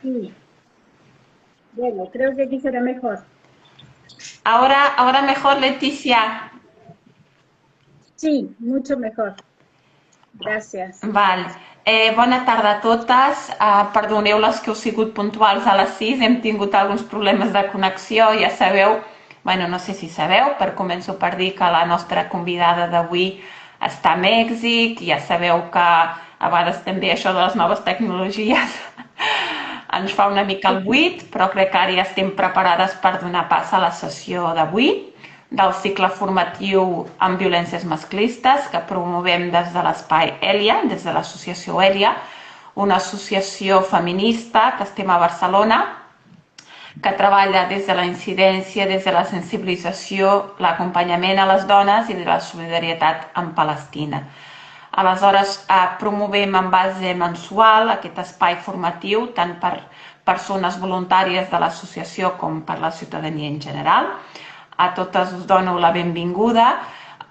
Sí, bueno, creo que aquí será mejor. Ahora mejor, Leticia. Sí, mucho mejor. Gracias. Val. Bona tarda a totes. Perdoneu les que heu sigut puntuals a les 6. Hem tingut alguns problemes de connexió. Ja sabeu, bueno, no sé si sabeu, però començo per dir que la nostra convidada d'avui està a Mèxic. Ja sabeu que a vegades també això de les noves tecnologies ens fa una mica el buit, però crec que ara ja estem preparades per donar pas a la sessió d'avui del cicle formatiu en violències masclistes que promovem des de l'espai Èlia, des de l'associació Èlia, una associació feminista que estem a Barcelona, que treballa des de la incidència, des de la sensibilització, l'acompanyament a les dones i de la solidaritat amb Palestina. Aleshores, promovem en base mensual aquest espai formatiu tant per persones voluntàries de l'associació com per la ciutadania en general. A totes us dono la benvinguda.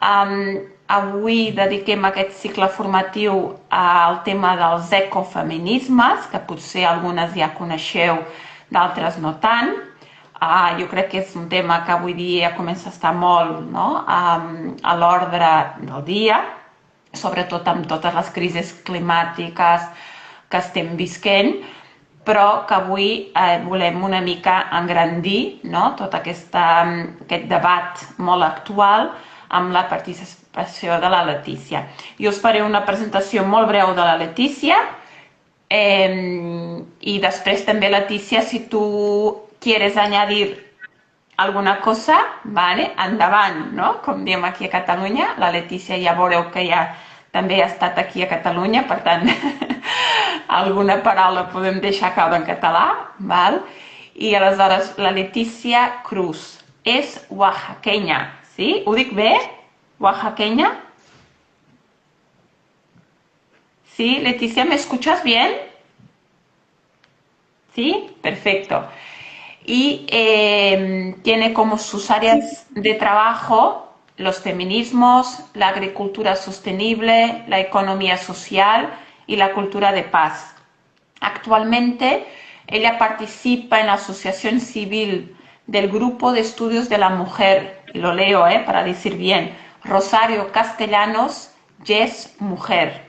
Avui dediquem aquest cicle formatiu al tema dels ecofeminismes, que potser algunes ja coneixeu, d'altres no tant. Jo crec que és un tema que avui dia comença a estar molt, no, a l'ordre del dia, sobretot amb totes les crisis climàtiques que estem visquent, però que avui volem una mica engrandir, no, tot aquest debat molt actual amb la participació de la Letícia. Jo us faré una presentació molt breu de la Letícia y després també, Letícia, si tu quieres añadir alguna cosa, vale, endavant, no? Com diem aquí a Catalunya, la Letícia ja veureu que ja també ha estat aquí a Catalunya, per tant, alguna paraula podem deixar caure en català, val? I aleshores la Letícia Cruz és oaxaqueña, sí? Ho dic bé? Oaxaqueña? Sí, Letícia, ¿me escuchas bien? Sí, perfecto. Y tiene como sus Sí, áreas de trabajo los feminismos, la agricultura sostenible, la economía social y la cultura de paz. Actualmente ella participa en la Asociación Civil del Grupo de Estudios de la Mujer, y lo leo para decir bien, Rosario Castellanos, Yes Mujer,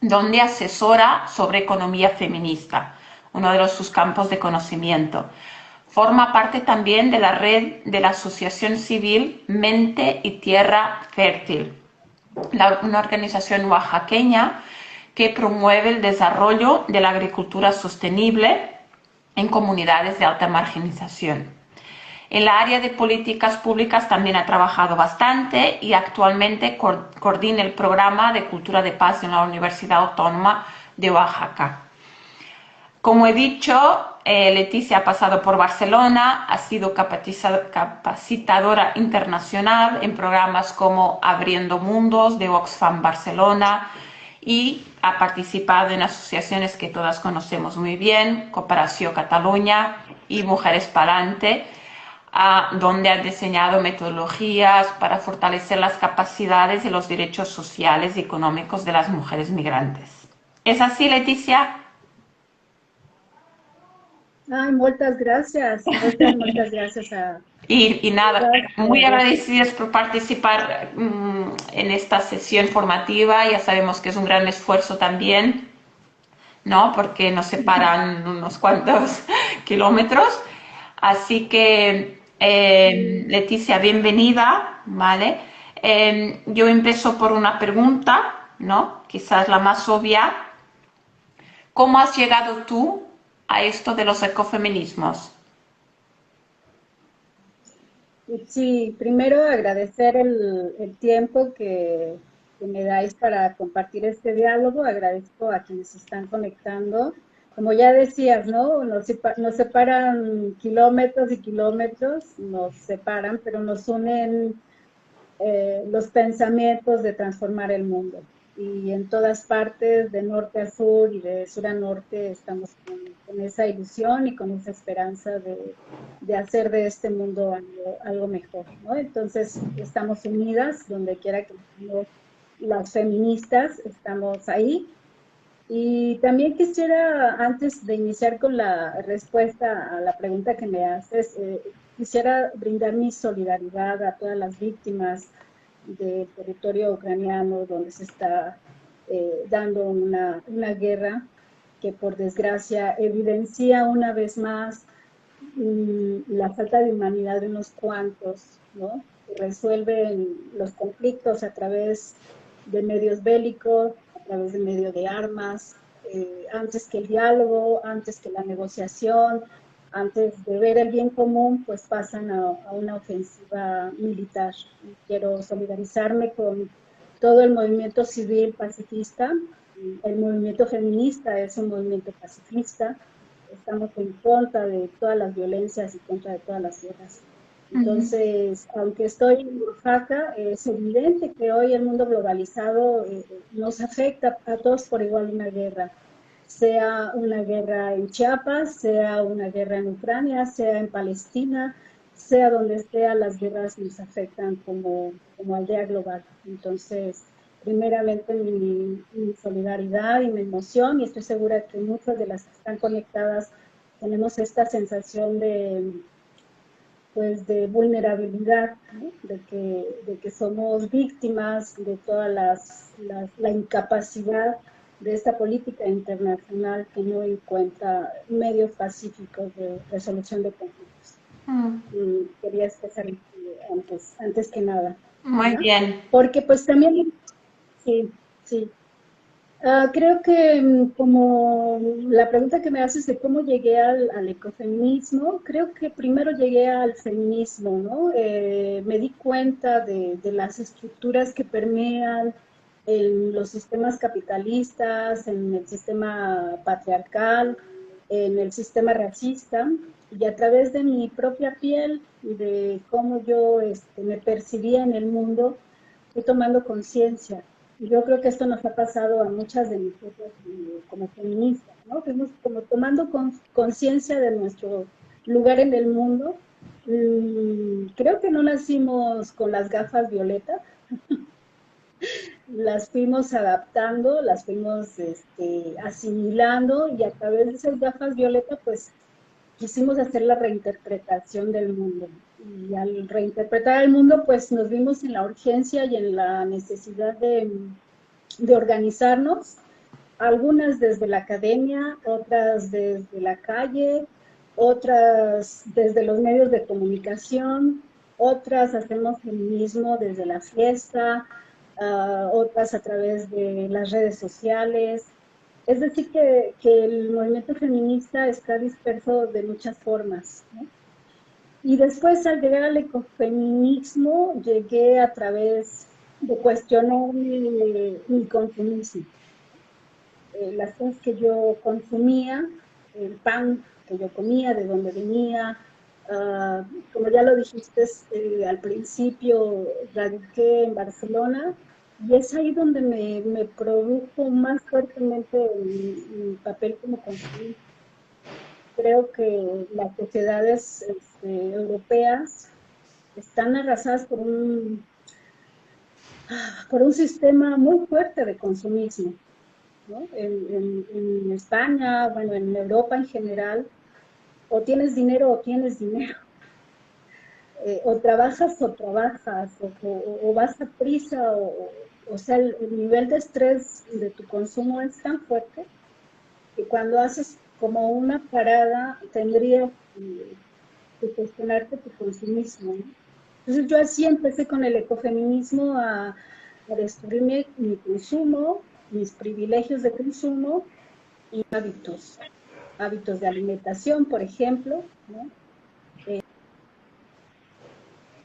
donde asesora sobre economía feminista, uno de sus campos de conocimiento. Forma parte también de la red de la Asociación Civil Mente y Tierra Fértil, una organización oaxaqueña que promueve el desarrollo de la agricultura sostenible en comunidades de alta marginización. En la área de políticas públicas también ha trabajado bastante y actualmente coordina el programa de Cultura de Paz en la Universidad Autónoma de Oaxaca. Como he dicho, Leticia ha pasado por Barcelona, ha sido capacitadora internacional en programas como Abriendo Mundos de Oxfam Barcelona y ha participado en asociaciones que todas conocemos muy bien, Cooperación Cataluña y Mujeres Palante, donde ha diseñado metodologías para fortalecer las capacidades y los derechos sociales y económicos de las mujeres migrantes. ¿Es así, Leticia? ay, moltes gràcies Y a nada, todas muy por agradecidas por participar en esta sesión formativa. Ya sabemos que es un gran esfuerzo también, ¿no? Porque nos separan unos cuantos kilómetros. Así que, Leticia, bienvenida, ¿vale? Yo empiezo por una pregunta, ¿no? Quizás la más obvia. ¿Cómo has llegado tú a esto de los ecofeminismos? Sí, primero agradecer el tiempo que me dais para compartir este diálogo. Agradezco a quienes se están conectando. Como ya decías, ¿no? Nos separan kilómetros y kilómetros, nos separan, pero nos unen los pensamientos de transformar el mundo. Y en todas partes, de norte a sur y de sur a norte, estamos con esa ilusión y con esa esperanza de hacer de este mundo algo mejor, ¿no? Entonces, estamos unidas, donde quiera que estemos las feministas, estamos ahí. Y también quisiera, antes de iniciar con la respuesta a la pregunta que me haces, quisiera brindar mi solidaridad a todas las víctimas del territorio ucraniano donde se está dando una guerra que por desgracia evidencia una vez más la falta de humanidad de unos cuantos, ¿no? Que resuelven los conflictos a través de medios bélicos, a través de medio de armas, antes que el diálogo, antes que la negociación, antes de ver el bien común, pues pasan a una ofensiva militar. Y quiero solidarizarme con todo el movimiento civil pacifista. El movimiento feminista es un movimiento pacifista. Estamos en contra de todas las violencias y contra de todas las guerras. Ujú. Entonces, aunque estoy en Oaxaca, es evidente que hoy el mundo globalizado nos afecta a todos por igual una guerra, sea una guerra en Chiapas, sea una guerra en Ucrania, sea en Palestina, sea donde sea, las guerras nos afectan como aldea global. Entonces, primeramente mi solidaridad y mi emoción, y estoy segura que muchas de las que están conectadas tenemos esta sensación pues de vulnerabilidad, ¿no? de que somos víctimas de toda la incapacidad de esta política internacional que no encuentra medios pacíficos de resolución de conflictos. Mm. Y quería expresar antes que nada, Muy ¿verdad? bien. Porque pues también, sí, sí, creo que como la pregunta que me haces de cómo llegué al ecofeminismo, creo que primero llegué al feminismo, ¿no? Me di cuenta de las estructuras que permean en los sistemas capitalistas, en el sistema patriarcal, en el sistema racista, y a través de mi propia piel y de cómo yo me percibía en el mundo, fui tomando conciencia. Yo creo que esto nos ha pasado a muchas de nosotras como feministas, ¿no? Fuimos como tomando conciencia de nuestro lugar en el mundo. Creo que no nacimos con las gafas violetas, las fuimos adaptando, las fuimos asimilando y a través de esas gafas violetas pues quisimos hacer la reinterpretación del mundo. Y al reinterpretar el mundo, pues nos vimos en la urgencia y en la necesidad de organizarnos, algunas desde la academia, otras desde la calle, otras desde los medios de comunicación, otras hacemos feminismo desde la fiesta, otras a través de las redes sociales. Es decir, que el movimiento feminista está disperso de muchas formas, ¿no? Y después al llegar al ecofeminismo, llegué a través de cuestionar mi consumismo. Las cosas que yo consumía, el pan que yo comía, de dónde venía. Como ya lo dijiste al principio, radiqué en Barcelona y es ahí donde me produjo más fuertemente mi papel como consumista. Creo que las sociedades europeas están arrasadas por un sistema muy fuerte de consumismo, ¿no? En España, bueno, en Europa en general, o tienes dinero o tienes dinero, o trabajas, o vas a prisa, o sea, el nivel de estrés de tu consumo es tan fuerte que cuando haces como una parada tendrías que cuestionarte tu consumismo, ¿no? Entonces yo así empecé con el ecofeminismo a descubrir mi consumo, mis privilegios de consumo y hábitos de alimentación, por ejemplo, ¿no?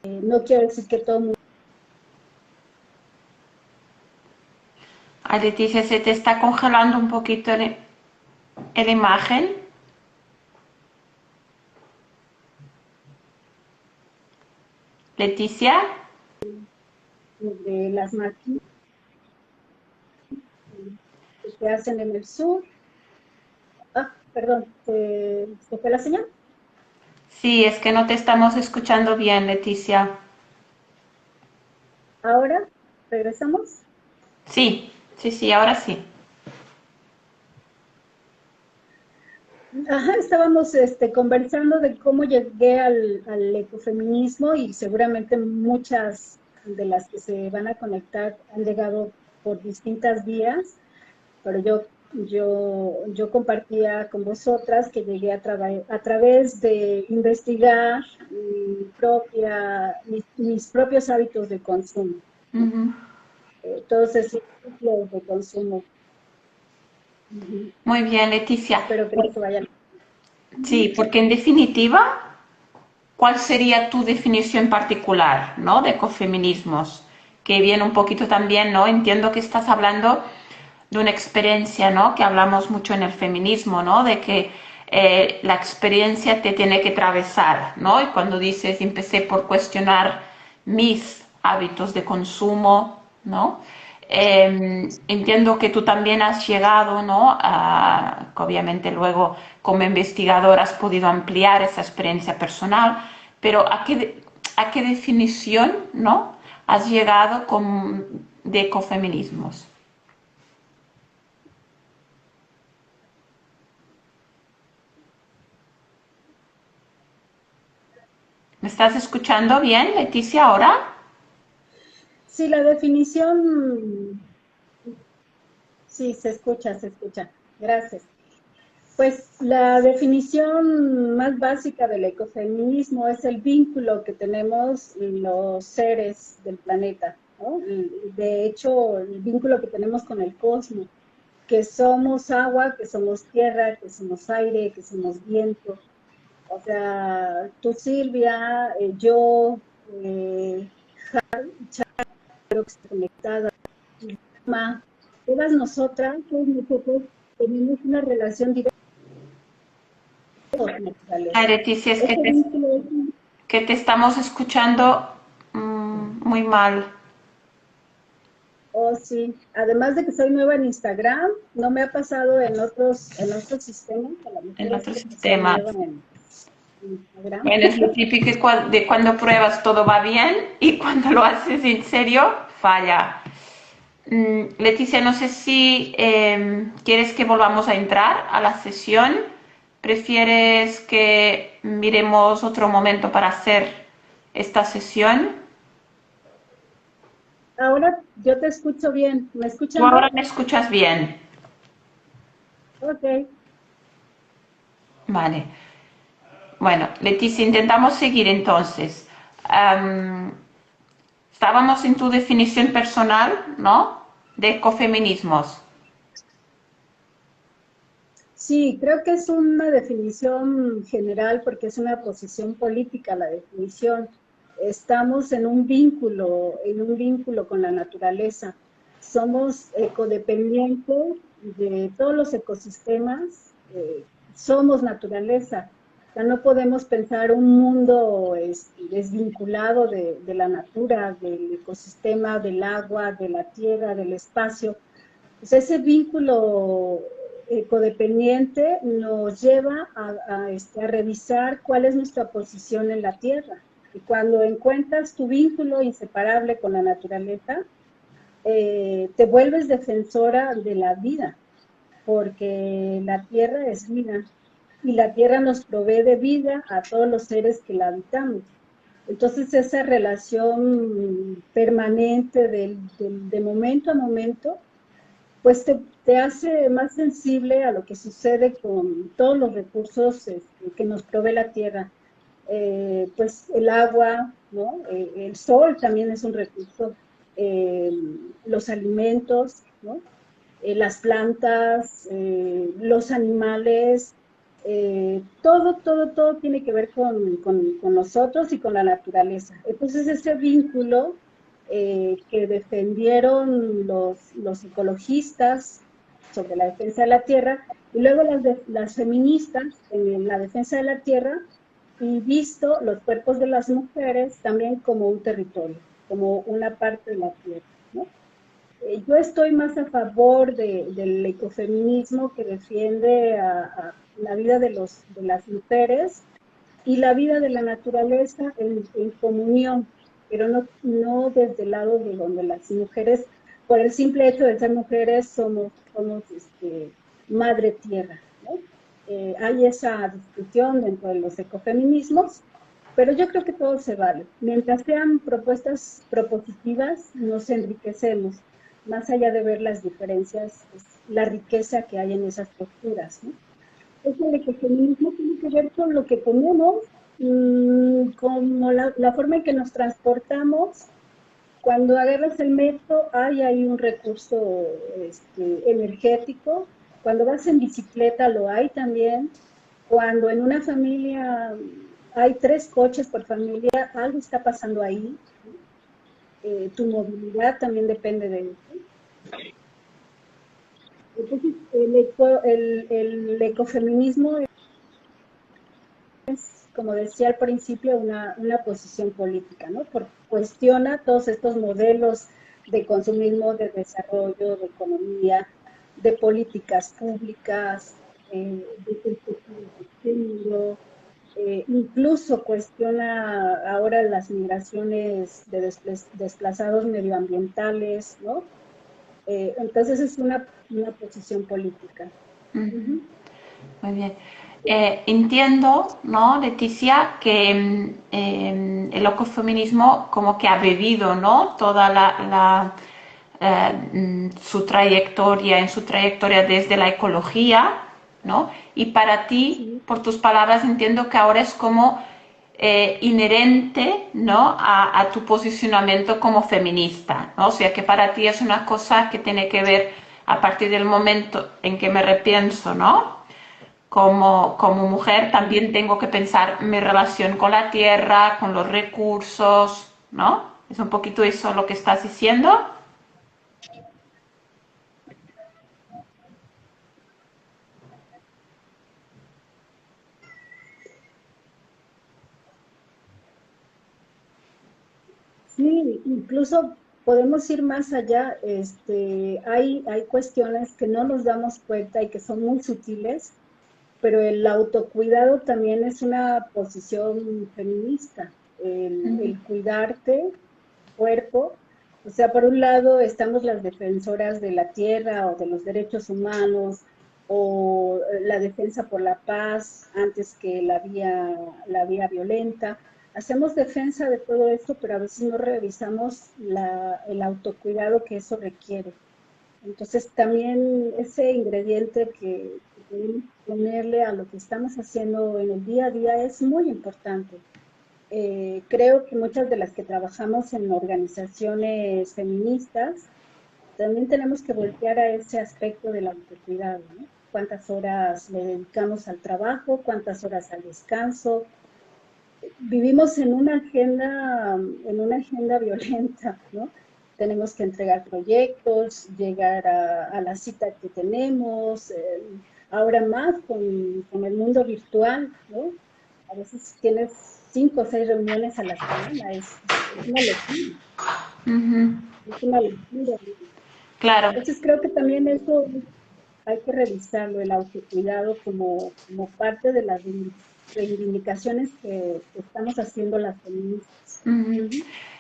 No quiero decir que todo el mundo. A Leticia, se te está congelando un poquito la imagen. Leticia, De las máquinas que se hacen en el sur. Perdón, ¿se fue la señal? sí, es que no te estamos escuchando bien, Leticia. Ahora, regresamos. Sí, sí, sí, ahora sí. Ajá, estábamos conversando de cómo llegué al ecofeminismo y seguramente muchas de las que se van a conectar han llegado por distintas vías, pero yo compartía con vosotras que llegué a través de investigar mis propios hábitos de consumo, ¿no? Ujú. Todos esos ciclos de consumo. Ujú. Muy bien, Leticia. Espero que no se vayan. Sí, porque en definitiva, ¿cuál sería tu definición particular, ¿no? De ecofeminismos? Que viene un poquito también, ¿no? Entiendo que estás hablando de una experiencia, ¿no? Que hablamos mucho en el feminismo, ¿no? De que la experiencia te tiene que atravesar, ¿no? Y cuando dices, empecé por cuestionar mis hábitos de consumo, ¿no? Entiendo que tú también has llegado, ¿no? Que obviamente luego como investigador has podido ampliar esa experiencia personal, pero a qué definición, ¿no? Has llegado de ecofeminismos? ¿Me estás escuchando bien, Leticia, ahora? Sí, la definición, sí, se escucha, se escucha. Gracias. Pues la definición más básica del ecofeminismo es el vínculo que tenemos los seres del planeta, ¿no? De hecho, el vínculo que tenemos con el cosmos, que somos agua, que somos tierra, que somos aire, que somos viento. O sea, tú, Silvia, yo, eh, creo que está conectada, Ma, todas nosotros tenemos una relación directa con la Ay, naturaleza. Leticia, es Ese vínculo es, que te estamos escuchando muy mal oh sí, además de que soy nueva en Instagram, no me ha pasado en otros sistemas, a lo en mejor es otro porque soy sistema. nueva en Instagram. Bueno, es lo típico de cuando pruebas todo va bien y cuando lo haces en serio falla. Leticia, no sé si quieres que volvamos a entrar a la sesión. ¿Prefieres que miremos otro momento para hacer esta sesión? Ahora yo te escucho bien, ¿me ¿Tú escuchan bien? ahora me escuchas bien? Ok. Vale. Bueno, Leticia, intentamos seguir entonces. Am, estábamos en tu definición personal, ¿no? De ecofeminismos. Sí, creo que es una definición general porque es una posición política la definición. Estamos en un vínculo con la naturaleza. Somos ecodependientes de todos los ecosistemas, somos naturaleza. O sea, no podemos pensar un mundo desvinculado de la natura, del ecosistema, del agua, de la tierra, del espacio. Pues ese vínculo codependiente nos lleva a revisar cuál es nuestra posición en la Tierra. Y cuando encuentras tu vínculo inseparable con la naturaleza, te vuelves defensora de la vida, porque la Tierra es vida y la Tierra nos provee de vida a todos los seres que la habitamos. Entonces esa relación permanente de momento a momento pues te hace más sensible a lo que sucede con todos los recursos que nos provee la tierra. Pues el agua, ¿no? El sol también es un recurso, eh, los alimentos, ¿no? Las plantas, los animales, todo tiene que ver con nosotros y con la naturaleza. Entonces ese vínculo que defendieron los ecologistas sobre la defensa de la tierra y luego las feministas en la defensa de la tierra y visto los cuerpos de las mujeres también como un territorio, como una parte de la tierra, ¿no? Yo estoy más a favor del ecofeminismo que defiende a la vida de las mujeres y la vida de la naturaleza en comunión, pero no desde el lado de donde las mujeres, por el simple hecho de ser mujeres, somos madre tierra, ¿no? hay esa discusión dentro de los ecofeminismos, pero yo creo que todo se vale. Mientras sean propuestas propositivas, nos enriquecemos, más allá de ver las diferencias, pues, la riqueza que hay en esas posturas, ¿no? Eso de que el feminismo tiene que ver con lo que tenemos, como la forma en que nos transportamos. Cuando agarras el metro, hay ahí un recurso energético. Cuando vas en bicicleta, lo hay también. Cuando en una familia hay 3 coches por familia, algo está pasando ahí. Tu movilidad también depende de eso. Entonces, el ecofeminismo es, como decía al principio, una posición política, ¿no? Porque cuestiona todos estos modelos de consumismo, de desarrollo, de economía, de políticas públicas, de perspectivas de género, incluso cuestiona ahora las migraciones de desplazados medioambientales, ¿no? Entonces es una posición política. Uh-huh. Muy bien. Entiendo, ¿no, Leticia, que el ecofeminismo como que ha vivido, ¿no? Toda su trayectoria, en su trayectoria desde la ecología, ¿no? Y para ti, Sí. por tus palabras, entiendo que ahora es como inherente, ¿no? A tu posicionamiento como feminista, ¿no? O sea, que para ti es una cosa que tiene que ver a partir del momento en que me repienso, ¿no? Como mujer también tengo que pensar mi relación con la tierra, con los recursos, ¿no? ¿Es un poquito eso lo que estás diciendo? Sí, incluso podemos ir más allá. Hay cuestiones que no nos damos cuenta y que son muy sutiles, pero el autocuidado también es una posición feminista. El cuidarte, cuerpo. O sea, por un lado estamos las defensoras de la tierra o de los derechos humanos o la defensa por la paz antes que la vía violenta. Hacemos defensa de todo esto, pero a veces no revisamos el autocuidado que eso requiere. Entonces también ese ingrediente que podemos ponerle a lo que estamos haciendo en el día a día es muy importante. Creo que muchas de las que trabajamos en organizaciones feministas también tenemos que voltear a ese aspecto del autocuidado, ¿no? ¿Cuántas horas le dedicamos al trabajo? ¿Cuántas horas al descanso? Vivimos en una agenda violenta, ¿no? Tenemos que entregar proyectos, llegar a la cita que tenemos, ahora más con el mundo virtual, ¿no? A veces tienes 5 o 6 reuniones a la semana, es una locura, es una locura. Claro. Entonces creo que también eso hay que revisarlo, el autocuidado como parte de las reivindicaciones que estamos haciendo las feministas.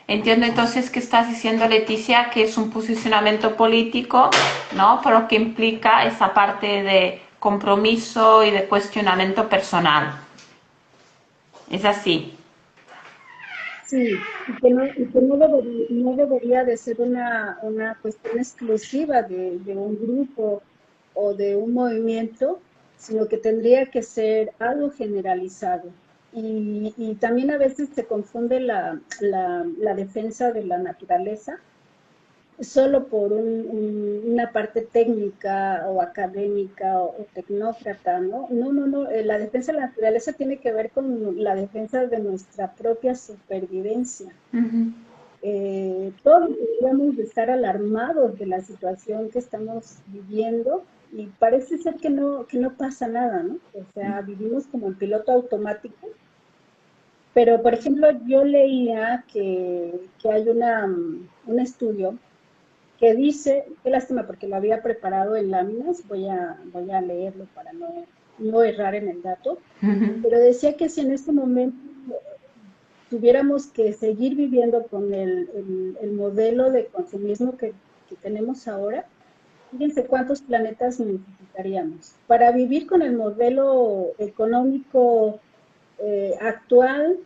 Entiendo entonces que estás diciendo, Leticia, que es un posicionamiento político, ¿no? Pero que implica esa parte de compromiso y de cuestionamiento personal. Es así. Sí, y que no debería de ser una cuestión exclusiva de un grupo o de un movimiento, sino que tendría que ser algo generalizado. Y también a veces se confunde la defensa de la naturaleza solo por una parte técnica o académica o tecnócrata, ¿no? No, no, no, la defensa de la naturaleza tiene que ver con la defensa de nuestra propia supervivencia. Todos deberíamos de estar alarmados de la situación que estamos viviendo y parece ser que no pasa nada, ¿no? O sea, vivimos como en piloto automático, pero por ejemplo yo leía que hay un estudio que dice, qué lástima porque lo había preparado en láminas, voy a leerlo para no errar en el dato, pero decía que si en este momento tuviéramos que seguir viviendo con el modelo de consumismo que tenemos ahora, Fíjense cuántos planetas necesitaríamos. Para vivir con el modelo económico actual,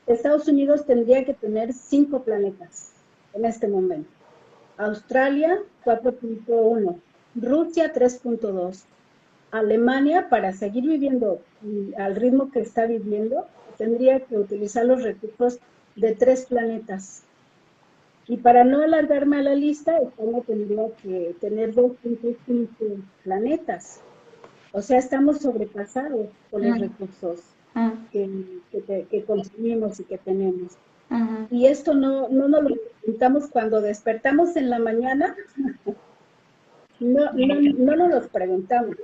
Estados Unidos tendría que tener 5 planetas en este momento. Australia 4.1, Rusia 3.2, Alemania, para seguir viviendo al ritmo que está viviendo, tendría que utilizar los recursos de 3 planetas. Y para no alargarme a la lista, España tendría que tener 2.5 planetas. O sea, estamos sobrepasados con los Mm, recursos mm, que consumimos y que tenemos. ujú, Y esto no nos lo preguntamos cuando despertamos en la mañana, no nos lo preguntamos.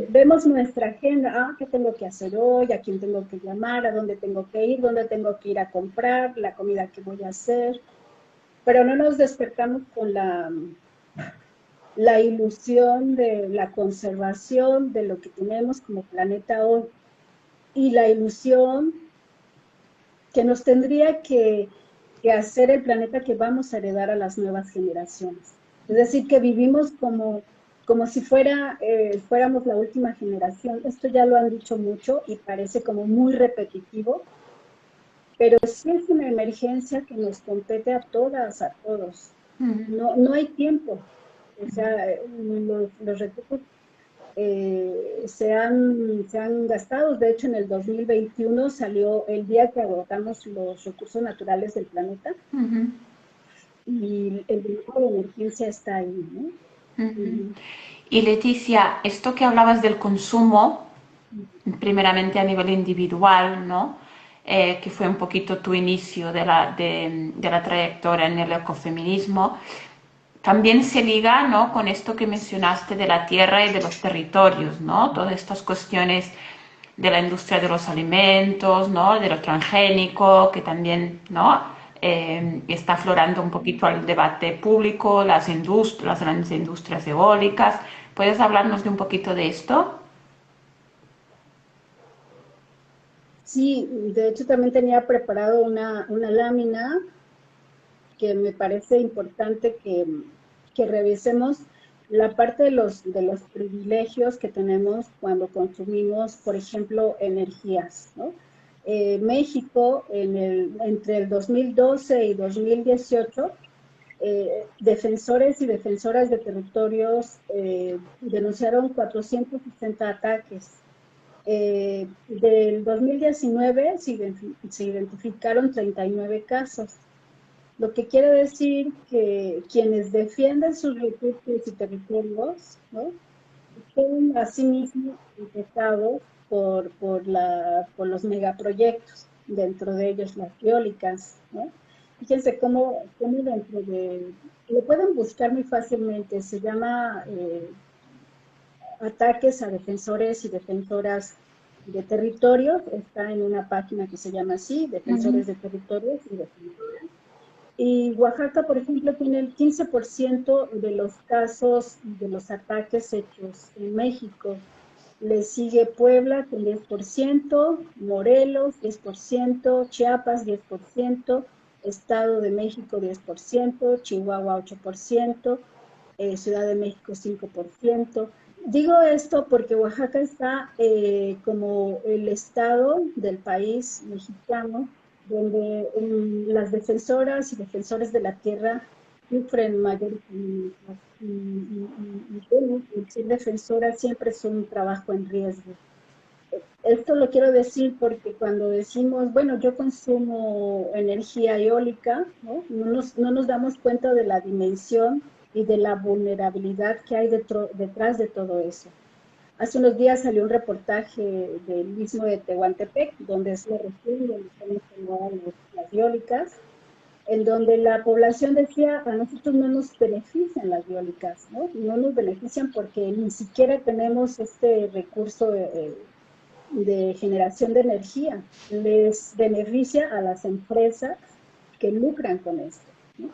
Vemos nuestra agenda, qué tengo que hacer hoy, a quién tengo que llamar, a dónde tengo que ir, dónde tengo que ir a comprar, la comida que voy a hacer, pero no nos despertamos con la ilusión de la conservación de lo que tenemos como planeta hoy y la ilusión que nos tendría que hacer el planeta que vamos a heredar a las nuevas generaciones. Es decir, que vivimos como si fuéramos la última generación. Esto ya lo han dicho mucho y parece como muy repetitivo, pero sí es una emergencia que nos compete a todas, a todos. ujú. No hay tiempo. O sea, los recursos se han gastado. De hecho, en el 2021 salió el día que agotamos los recursos naturales del planeta Ujú, y el dinero de emergencia está ahí, ¿no? ujú. Uh Y Leticia, esto que hablabas del consumo, -huh. primeramente a nivel individual, ¿no? Que fue un poquito tu inicio de la trayectoria en el ecofeminismo, también se liga, ¿no? Con esto que mencionaste de la tierra y de los territorios, ¿no? Todas estas cuestiones de la industria de los alimentos, ¿no? De lo transgénico, que también, ¿no? Está aflorando un poquito al debate público, las grandes industrias eólicas. ¿Puedes hablarnos de un poquito de esto? Sí, de hecho también tenía preparado una lámina que me parece importante que revisemos la parte de los privilegios que tenemos cuando consumimos, por ejemplo, energías, ¿no? México, entre el 2012 y 2018, defensores y defensoras de territorios denunciaron 460 ataques. Del 2019 se identificaron 39 casos, lo que quiere decir que quienes defienden sus recursos y territorios, ¿no? Son asimismo afectados por los megaproyectos, dentro de ellos las eólicas, ¿no? Fíjense cómo dentro de, lo pueden buscar muy fácilmente, se llama ataques a defensores y defensoras de territorios, está en una página que se llama así, Ujú. defensores de territorios y defensoras. Y Oaxaca, por ejemplo, tiene el 15% de los casos de los ataques hechos en México. Le sigue Puebla con 10%, Morelos 10%, Chiapas 10%, Estado de México 10%, Chihuahua 8%, Ciudad de México 5%. Digo esto porque Oaxaca está como el estado del país mexicano donde las defensoras y defensores de la tierra sufren mayor y bueno, el ser defensora siempre es un trabajo en riesgo. Esto lo quiero decir porque cuando decimos, bueno, yo consumo energía eólica, no nos damos cuenta de la dimensión y de la vulnerabilidad que hay detrás de todo eso. Hace unos días salió un reportaje del Istmo de Tehuantepec, donde es la región donde están instaladas las eólicas, en donde la población decía, a nosotros no nos benefician las eólicas, ¿no? No nos benefician porque ni siquiera tenemos este recurso de generación de energía. Les beneficia a las empresas que lucran con esto, ¿no?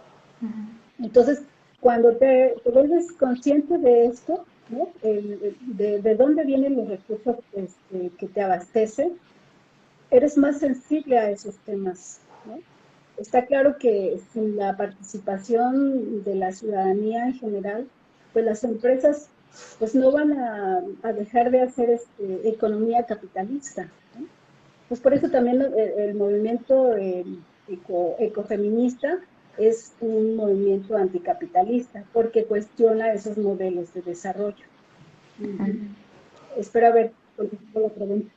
Entonces, cuando te vuelves consciente de esto, ¿no? De dónde vienen los recursos que te abastecen, eres más sensible a esos temas, ¿no? Está claro que sin la participación de la ciudadanía en general, pues las empresas pues no van a dejar de hacer economía capitalista, ¿no? Pues por eso también el movimiento ecofeminista es un movimiento anticapitalista, porque cuestiona esos modelos de desarrollo. Espero haber contestado la pregunta.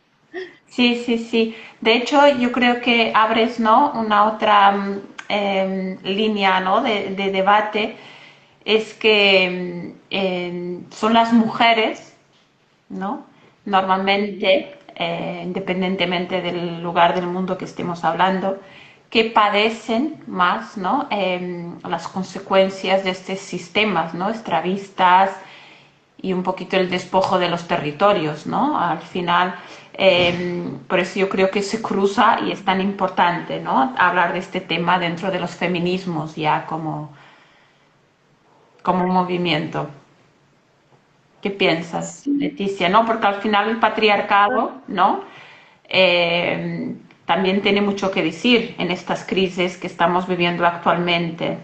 Sí, sí, sí. De hecho, yo creo que abres, ¿no? Una otra línea, ¿no? de debate es que son las mujeres, ¿no? Normalmente, independientemente del lugar del mundo que estemos hablando, que padecen más, ¿no? Las consecuencias de estos sistemas, ¿no? Extravistas y un poquito el despojo de los territorios, ¿no? Al final, por eso yo creo que se cruza y es tan importante, ¿no? Hablar de este tema dentro de los feminismos ya como un movimiento. ¿Qué piensas, Sí. Leticia? ¿No? Porque al final el patriarcado, ¿no? También tiene mucho que decir en estas crisis que estamos viviendo actualmente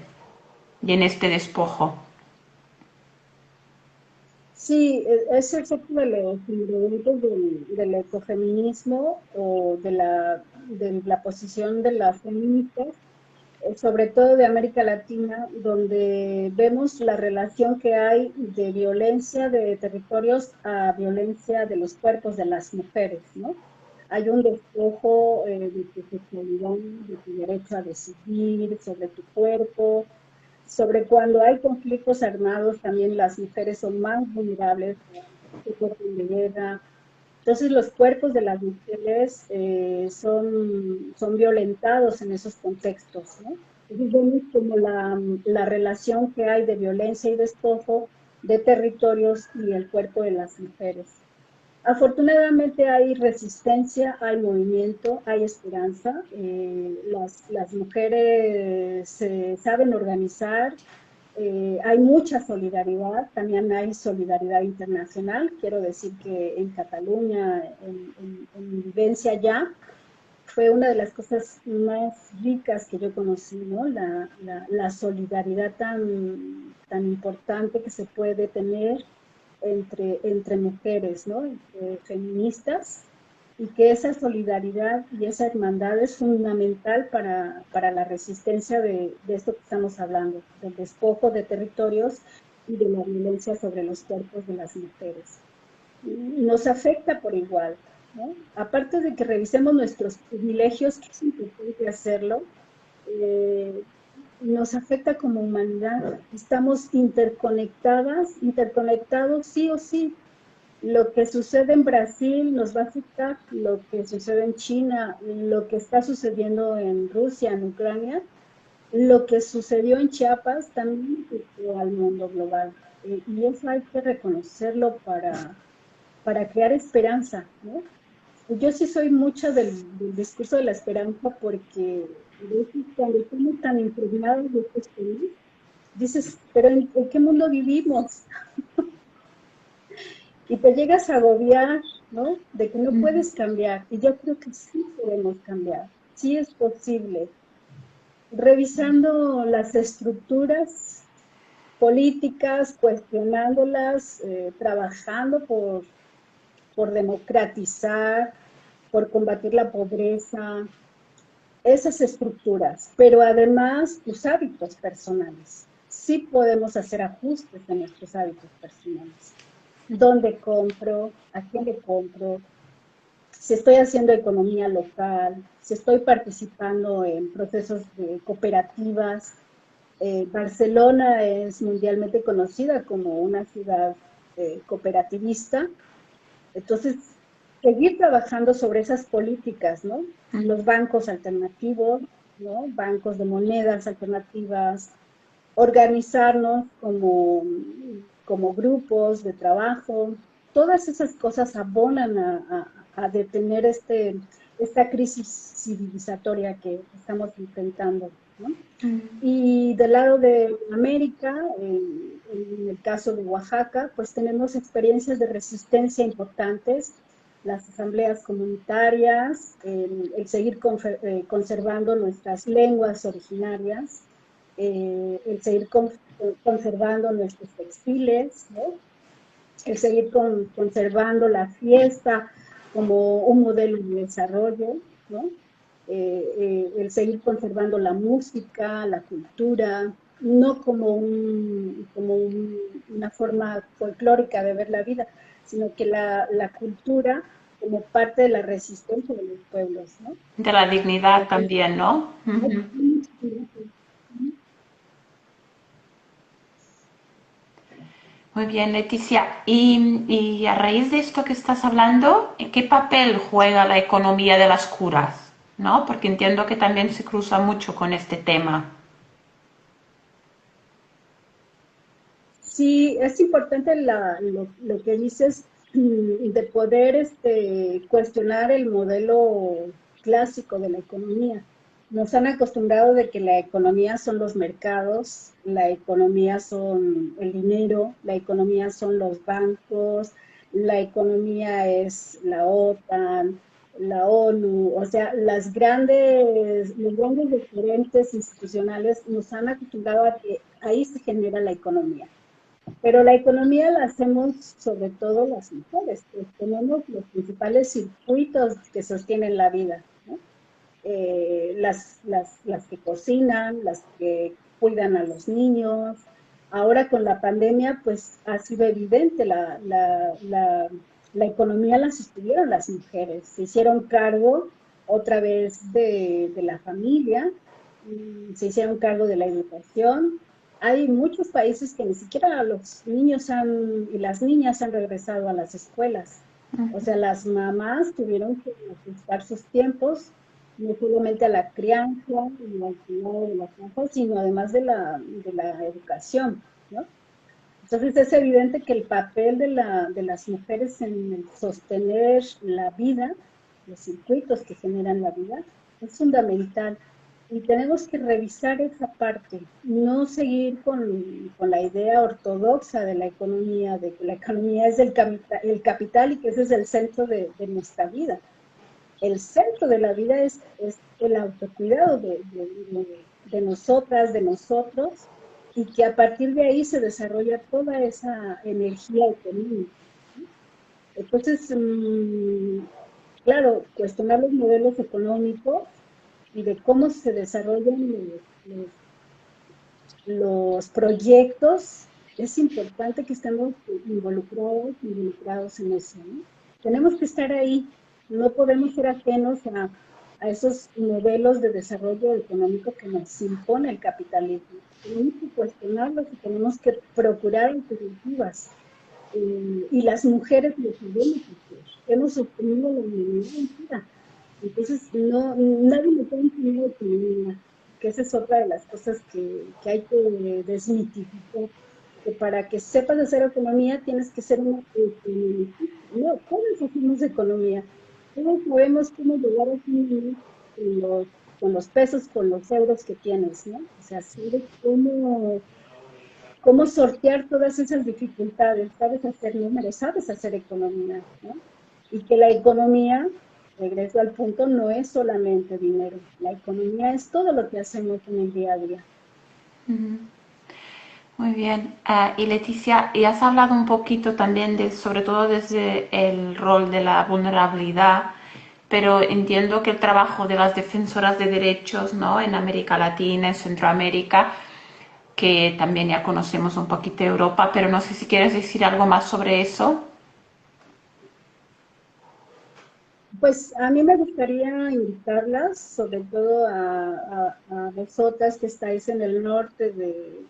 y en este despojo. Sí, es el foco de los ingredientes del ecofeminismo o de la posición de las feministas, sobre todo de América Latina, donde vemos la relación que hay de violencia de territorios a violencia de los cuerpos de las mujeres, ¿no? Hay un despojo de tu sexualidad, de tu derecho a decidir sobre tu cuerpo, sobre cuando hay conflictos armados, también las mujeres son más vulnerables a situaciones de guerra. Entonces los cuerpos de las mujeres son violentados en esos contextos, ¿no? Entonces vemos como la relación que hay de violencia y despojo de territorios y el cuerpo de las mujeres. Afortunadamente hay resistencia, hay movimiento, hay esperanza. Las mujeres se saben organizar, hay mucha solidaridad, también hay solidaridad internacional. Quiero decir que en Cataluña, en mi vivencia ya, fue una de las cosas más ricas que yo conocí, ¿no? La solidaridad tan importante que se puede tener entre mujeres, ¿no? Entre feministas, y que esa solidaridad y esa hermandad es fundamental para la resistencia de esto que estamos hablando, del despojo de territorios y de la violencia sobre los cuerpos de las mujeres. Nos afecta por igual, ¿no? Aparte de que revisemos nuestros privilegios, que es importante hacerlo, eh, nos afecta como humanidad. Estamos interconectados sí o sí. Lo que sucede en Brasil nos va a afectar, lo que sucede en China, lo que está sucediendo en Rusia, en Ucrania, lo que sucedió en Chiapas también afectó al mundo global. Y eso hay que reconocerlo para crear esperanza, ¿no? Yo sí soy mucha del discurso de la esperanza porque a veces cuando estamos tan impregnados de estos temas, dices, pero ¿en qué mundo vivimos? Y te llegas a agobiar, ¿no? De que no puedes cambiar. Y yo creo que sí podemos cambiar, sí es posible. Revisando las estructuras políticas, cuestionándolas, trabajando por democratizar, por combatir la pobreza, esas estructuras, pero además tus hábitos personales. Sí podemos hacer ajustes en nuestros hábitos personales. ¿Dónde compro? ¿A quién le compro? Si estoy haciendo economía local, si estoy participando en procesos de cooperativas. Barcelona es mundialmente conocida como una ciudad cooperativista. Entonces, seguir trabajando sobre esas políticas, ¿no? Los bancos alternativos, ¿no? Bancos de monedas alternativas, organizarnos como grupos de trabajo. Todas esas cosas abonan a detener esta crisis civilizatoria que estamos enfrentando, ¿no? Y del lado de América, en el caso de Oaxaca, pues tenemos experiencias de resistencia importantes, las asambleas comunitarias, el seguir conservando nuestras lenguas originarias, el seguir conservando nuestros textiles, ¿no? El seguir conservando la fiesta como un modelo de desarrollo, ¿no? El seguir conservando la música, la cultura, no como, una forma folclórica de ver la vida, sino que la cultura como parte de la resistencia de los pueblos, ¿no? De la dignidad también, ¿no? Muy bien, Leticia. Y a raíz de esto que estás hablando, ¿qué papel juega la economía de las curas? ¿No? Porque entiendo que también se cruza mucho con este tema. Sí, es importante lo que dices de poder cuestionar el modelo clásico de la economía. Nos han acostumbrado de que la economía son los mercados, la economía son el dinero, la economía son los bancos, la economía es la OTAN, la ONU, o sea, los grandes referentes institucionales nos han acostumbrado a que ahí se genera la economía. Pero la economía la hacemos sobre todo las mujeres, pues tenemos los principales circuitos que sostienen la vida, ¿no? Las que cocinan, las que cuidan a los niños. Ahora con la pandemia, pues ha sido evidente, la economía la sostuvieron las mujeres, se hicieron cargo otra vez de la familia, se hicieron cargo de la educación. Hay muchos países que ni siquiera los niños y las niñas han regresado a las escuelas. O sea, las mamás tuvieron que ajustar sus tiempos, no solamente a la crianza y al cuidado de la casa, sino además de la educación, ¿no? Entonces es evidente que el papel de las mujeres en el sostener la vida, los circuitos que generan la vida, es fundamental. Y tenemos que revisar esa parte, no seguir con la idea ortodoxa de la economía, de que la economía es el capital y que ese es el centro de nuestra vida. El centro de la vida es el autocuidado de nosotras, de nosotros, y que a partir de ahí se desarrolla toda esa energía económica. Entonces, claro, cuestionar los modelos económicos y de cómo se desarrollan los proyectos, es importante que estemos involucrados en eso, ¿no? Tenemos que estar ahí, no podemos ser ajenos a esos modelos de desarrollo económico que nos impone el capitalismo. Tenemos que cuestionarlos y tenemos que procurar alternativas. Y las mujeres lo sabemos hacer. Hemos obtenido la humanidad entera. Entonces, no, nadie me puede enseñar economía, que esa es otra de las cosas que hay que desmitificar, que para que sepas hacer economía tienes que ser una economista. No, todos hacemos economía, todos sabemos cómo llegar a fin con los pesos, con los euros que tienes, ¿no? O sea, sabes cómo sortear todas esas dificultades, sabes hacer números, sabes hacer economía, ¿no? Y que la economía, regreso al punto, no es solamente dinero, la economía es todo lo que hacemos en el día a día. Muy bien. Y Leticia, y has hablado un poquito también sobre todo desde el rol de la vulnerabilidad, pero entiendo que el trabajo de las defensoras de derechos, ¿no? En América Latina, en Centroamérica, que también ya conocemos un poquito de Europa, pero no sé si quieres decir algo más sobre eso. Pues a mí me gustaría invitarlas, sobre todo a vosotras que estáis en el norte de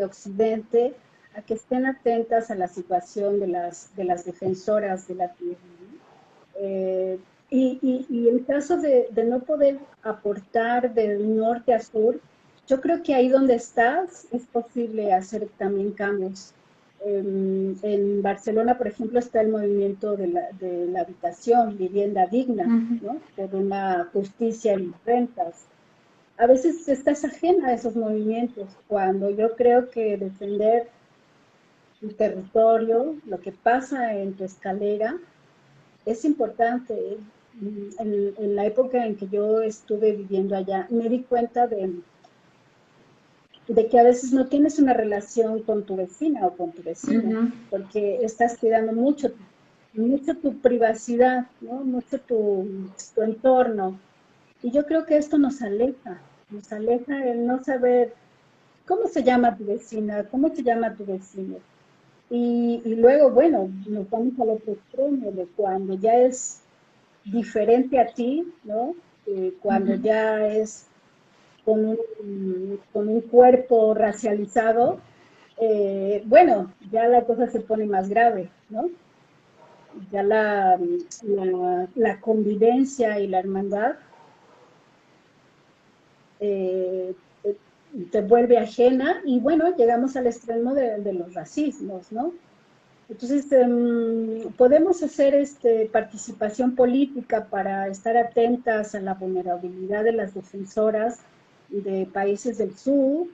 Occidente, a que estén atentas a la situación de las defensoras de la tierra, ¿no? Y en caso de no poder aportar del norte a sur, yo creo que ahí donde estás es posible hacer también cambios. En Barcelona, por ejemplo, está el movimiento de la habitación, vivienda digna, ¿no? Por una justicia en rentas. A veces estás ajena a esos movimientos, cuando yo creo que defender tu territorio, lo que pasa en tu escalera, es importante. En la época en que yo estuve viviendo allá, me di cuenta de que a veces no tienes una relación con tu vecina o con tu vecino, Ujú. porque estás cuidando mucho, mucho tu privacidad, ¿no? Mucho tu entorno. Y yo creo que esto nos aleja el no saber cómo se llama tu vecina, cómo se llama tu vecino. Y luego, bueno, nos vamos al otro extremo de cuando ya es diferente a ti, ¿no? Cuando Ujú. ya es con un cuerpo racializado, bueno, ya la cosa se pone más grave, ¿no? Ya la convivencia y la hermandad eh, te, te vuelve ajena y bueno, llegamos al extremo de los racismos, ¿no? Entonces, podemos hacer participación política para estar atentas a la vulnerabilidad de las defensoras de países del sur,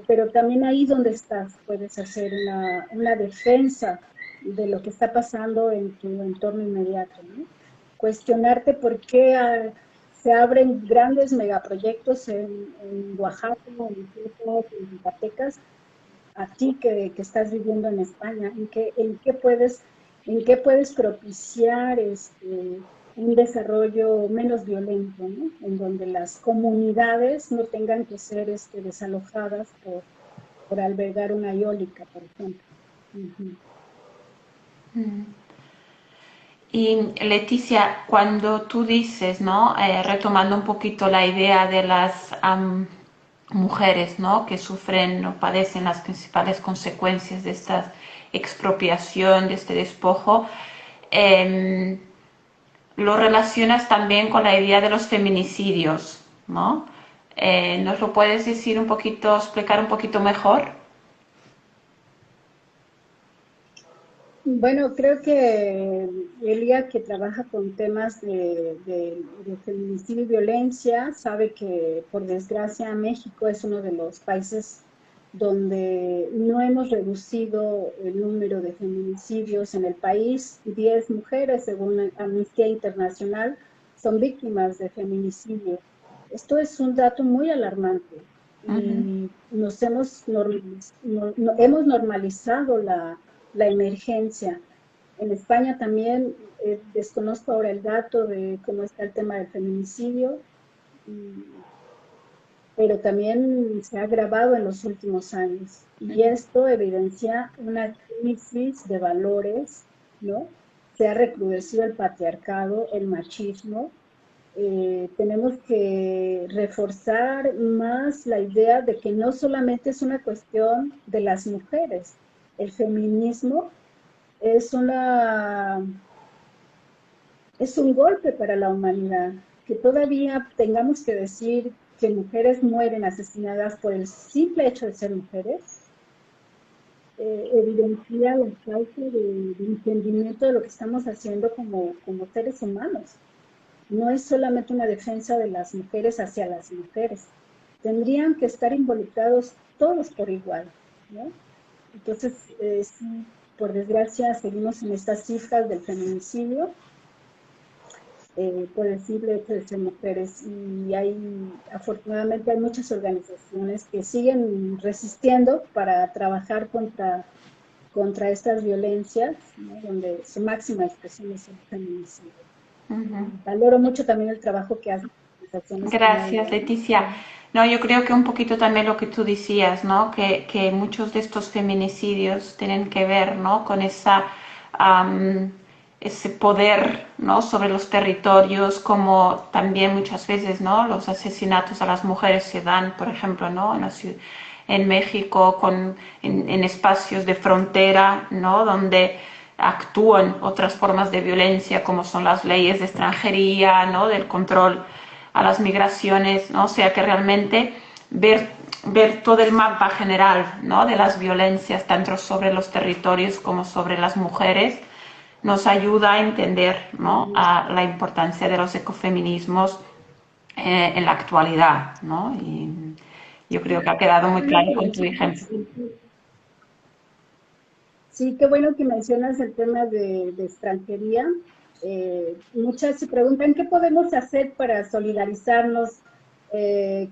pero también ahí donde estás puedes hacer una defensa de lo que está pasando en tu entorno inmediato, ¿no? Cuestionarte por qué se abren grandes megaproyectos en Oaxaca, en Chiapas, en Zacatecas, a ti que estás viviendo en España, en qué puedes propiciar un desarrollo menos violento, ¿no? En donde las comunidades no tengan que ser desalojadas por albergar una eólica, por ejemplo. Uh-huh. Y Leticia, cuando tú dices, ¿no? Retomando un poquito la idea de las mujeres, ¿no? Que sufren o padecen las principales consecuencias de esta expropiación, de este despojo, eh, lo relacionas también con la idea de los feminicidios, ¿no? ¿Nos lo puedes decir un poquito, explicar un poquito mejor? Bueno, creo que Elia, que trabaja con temas de feminicidio y violencia, sabe que por desgracia México es uno de los países donde no hemos reducido el número de feminicidios en el país. 10 mujeres, según Amnistía Internacional, son víctimas de feminicidio. Esto es un dato muy alarmante Ujú. y hemos normalizado la emergencia. En España también desconozco ahora el dato de cómo está el tema del feminicidio, pero también se ha agravado en los últimos años. Y esto evidencia una crisis de valores, ¿no? Se ha recrudecido el patriarcado, el machismo. Tenemos que reforzar más la idea de que no solamente es una cuestión de las mujeres. El feminismo es es un golpe para la humanidad. Que todavía tengamos que decir que mujeres mueren asesinadas por el simple hecho de ser mujeres, evidencia la falta de entendimiento de lo que estamos haciendo como seres humanos. No es solamente una defensa de las mujeres hacia las mujeres. Tendrían que estar involucrados todos por igual, ¿no? Entonces, sí, por desgracia, seguimos en estas cifras del feminicidio por el simple hecho de ser mujeres. Y afortunadamente, hay muchas organizaciones que siguen resistiendo para trabajar contra estas violencias, ¿no? Donde su máxima expresión es el feminicidio. Ujú. Valoro mucho también el trabajo que hacen organizaciones como Gracias, ella, ¿no? Leticia. No, yo creo que un poquito también lo que tú decías, ¿no? Que muchos de estos feminicidios tienen que ver, ¿no? Con am, ese poder, ¿no? Sobre los territorios, como también muchas veces, ¿no? Los asesinatos a las mujeres se dan, por ejemplo, ¿no? En México, en espacios de frontera, ¿no? Donde actúan otras formas de violencia, como son las leyes de extranjería, ¿no? Del control a las migraciones, ¿no? O sea que realmente ver todo el mapa general, ¿no? De las violencias, tanto sobre los territorios como sobre las mujeres, nos ayuda a entender, ¿no? A la importancia de los ecofeminismos en la actualidad, ¿no? Y yo creo que ha quedado Qué muy bueno claro que con tu ejemplo. mencionas, sí, qué bueno que mencionas el tema de extranjería. Muchas se preguntan qué podemos hacer para solidarizarnos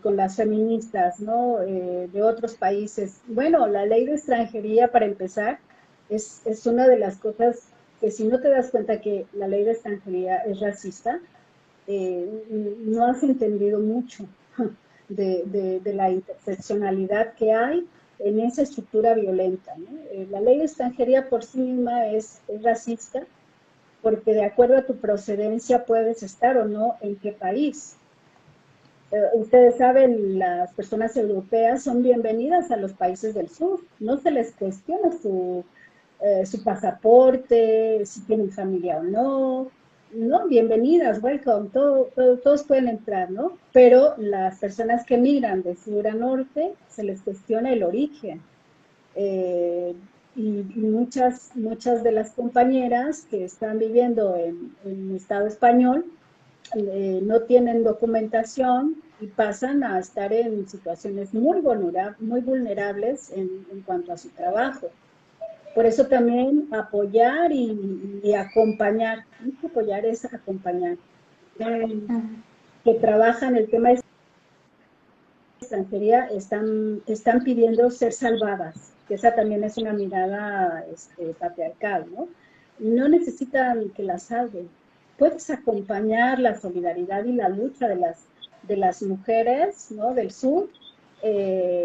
con las feministas, ¿no? De otros países. Bueno, la ley de extranjería, para empezar, es una de las cosas que si no te das cuenta que la ley de extranjería es racista, no has entendido mucho de la interseccionalidad que hay en esa estructura violenta, ¿no? La ley de extranjería por sí misma es racista porque de acuerdo a tu procedencia puedes estar o no en qué país. Ustedes saben, las personas europeas son bienvenidas a los países del sur, no se les cuestiona su pasaporte, si tienen familia o no, no, bienvenidas, welcome, todos pueden entrar, ¿no? Pero las personas que migran de sur a norte se les cuestiona el origen. Eh, y muchas de las compañeras que están viviendo en Estado español no tienen documentación y pasan a estar en situaciones muy vulnerables en cuanto a su trabajo. Por eso también apoyar y acompañar, apoyar es acompañar, que trabajan el tema de extranjería están pidiendo ser salvadas, que esa también es una mirada patriarcal, ¿no? No necesitan que las salven. Puedes acompañar la solidaridad y la lucha de las mujeres, ¿no? Del sur,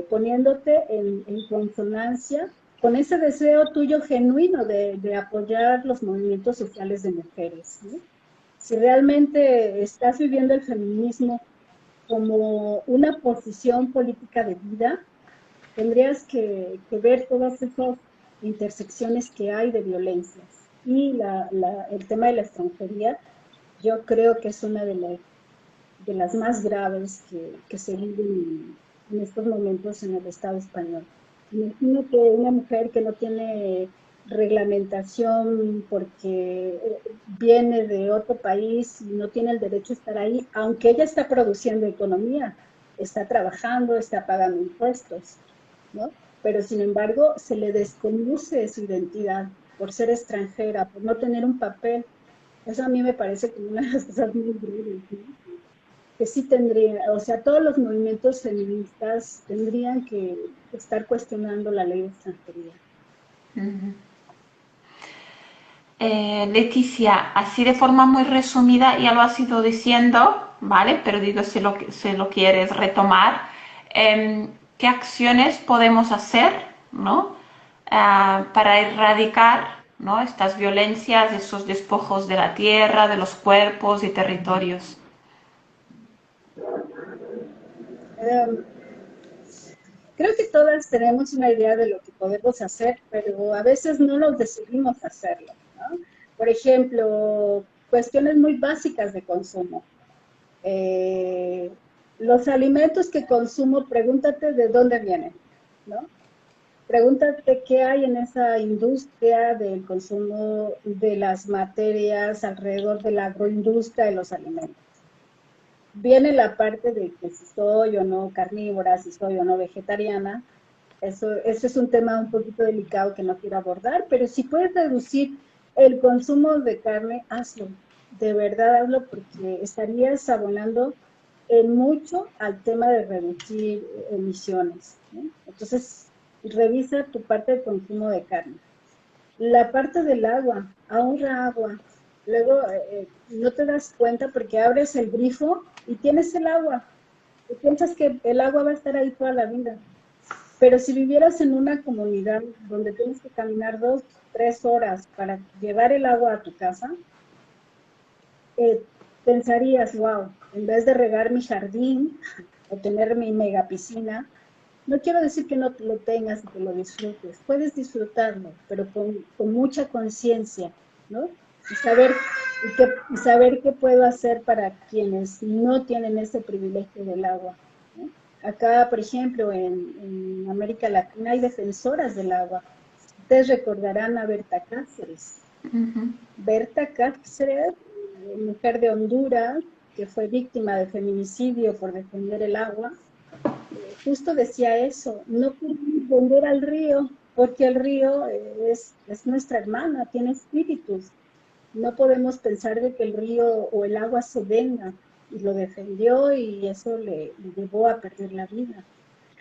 poniéndote en consonancia con ese deseo tuyo genuino de apoyar los movimientos sociales de mujeres, ¿no? Si realmente estás viviendo el feminismo como una posición política de vida, tendrías que ver todas esas intersecciones que hay de violencias. Y el tema de la extranjería, yo creo que es una de las más graves que se viven en estos momentos en el Estado español. Imagino que una mujer que no tiene reglamentación porque viene de otro país y no tiene el derecho a estar ahí, aunque ella está produciendo economía, está trabajando, está pagando impuestos, ¿no? Pero sin embargo se le desconoce su identidad por ser extranjera, por no tener un papel. Eso a mí me parece como una de las cosas muy graves, ¿no? Que sí tendría, o sea, todos los movimientos feministas tendrían que estar cuestionando la ley de extranjería. Leticia, así de forma muy resumida, ya lo has ido diciendo, ¿vale? Pero digo, si lo quieres retomar, ¿qué acciones podemos hacer, ¿no? Para erradicar, ¿no? Estas violencias, esos despojos de la tierra, de los cuerpos y territorios. Um, Creo que todas tenemos una idea de lo que podemos hacer, pero a veces no nos decidimos hacerlo, ¿no? Por ejemplo, cuestiones muy básicas de consumo. Eh, los alimentos que consumo, pregúntate de dónde vienen, ¿no? Pregúntate qué hay en esa industria del consumo de las materias alrededor de la agroindustria de los alimentos. Viene la parte de que si soy o no carnívora, si soy o no vegetariana. Eso es un tema un poquito delicado que no quiero abordar, pero si puedes reducir el consumo de carne, hazlo. De verdad hazlo porque estarías abonando en mucho al tema de reducir emisiones, ¿no? Entonces, revisa tu parte de consumo de carne. La parte del agua, ahorra agua. Luego no te das cuenta porque abres el grifo y tienes el agua. Y piensas que el agua va a estar ahí toda la vida. Pero si vivieras en una comunidad donde tienes que caminar 2, 3 horas para llevar el agua a tu casa, eh, pensarías, wow, en vez de regar mi jardín o tener mi mega piscina, no quiero decir que no lo tengas y que lo disfrutes, puedes disfrutarlo, pero con mucha conciencia, ¿no? Y saber qué puedo hacer para quienes no tienen ese privilegio del agua, ¿no? Acá, por ejemplo, en América Latina hay defensoras del agua. Ustedes recordarán a Berta Cáceres. Berta Cáceres, mujer de Honduras, que fue víctima de feminicidio por defender el agua, justo decía eso, no podemos vender al río, porque el río es nuestra hermana, tiene espíritus. No podemos pensar de que el río o el agua se venga, y lo defendió y eso le llevó a perder la vida.